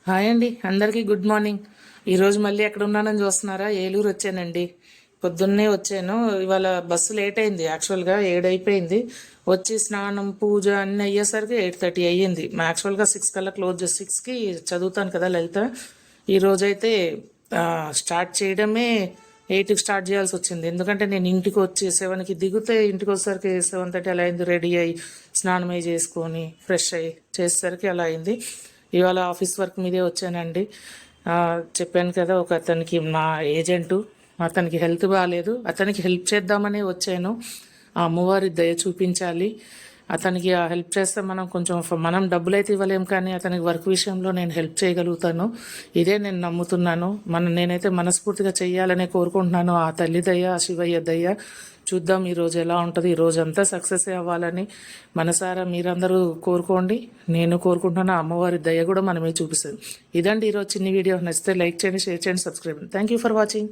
Hi అండి, అందరికీ good morning. ఈరోజు మళ్ళీ ఎక్కడ ఉన్నానని చూస్తున్నారా? ఏలూరు వచ్చానండి. పొద్దున్నే వచ్చాను. ఇవాళ బస్సు లేట్ అయింది. యాక్చువల్గా 7 అయిపోయింది. వచ్చి స్నానం పూజ అన్నీ అయ్యేసరికి 8:30 అయ్యింది. యాక్చువల్గా 6 కల్లా క్లోజ్ 6కి చదువుతాను కదా లలిత. ఈరోజైతే స్టార్ట్ చేయడమే 8కి స్టార్ట్ చేయాల్సి వచ్చింది. ఎందుకంటే నేను ఇంటికి వచ్చి 7కి దిగితే ఇంటికి వచ్చేసరికి 7:30 అలా అయింది. రెడీ అయ్యి స్నానం అయ్యి చేసుకొని ఫ్రెష్ అయ్యి చేసేసరికి అలా అయింది. ఇవాళ ఆఫీస్ వర్క్ మీదే వచ్చానండి. చెప్పాను కదా, ఒక అతనికి మా ఏజెంటు, అతనికి హెల్త్ బాగాలేదు. అతనికి హెల్ప్ చేద్దామని వచ్చాను. ఆ అమ్మవారి దయ చూపించాలి. అతనికి ఆ హెల్ప్ చేస్తే మనం కొంచెం మనం డబ్బులు అయితే ఇవ్వలేం, కానీ అతనికి వర్క్ విషయంలో నేను హెల్ప్ చేయగలుగుతాను. ఇదే నేను నమ్ముతున్నాను. నేనైతే మనస్ఫూర్తిగా చెయ్యాలనే కోరుకుంటున్నాను. ఆ తల్లి దయ, ఆ శివయ్య దయ. చూద్దాం ఈరోజు ఎలా ఉంటుంది. ఈ రోజు అంతా సక్సెస్ అవ్వాలని మనసారా మీరందరూ కోరుకోండి. నేను కోరుకుంటున్నాను. అమ్మవారి దయ కూడా మనమే చూపిస్తుంది. ఇదండి ఈరోజు చిన్ని వీడియో. నచ్చితే లైక్ చేయండి, షేర్ చేయండి, subscribe. Thank you for watching.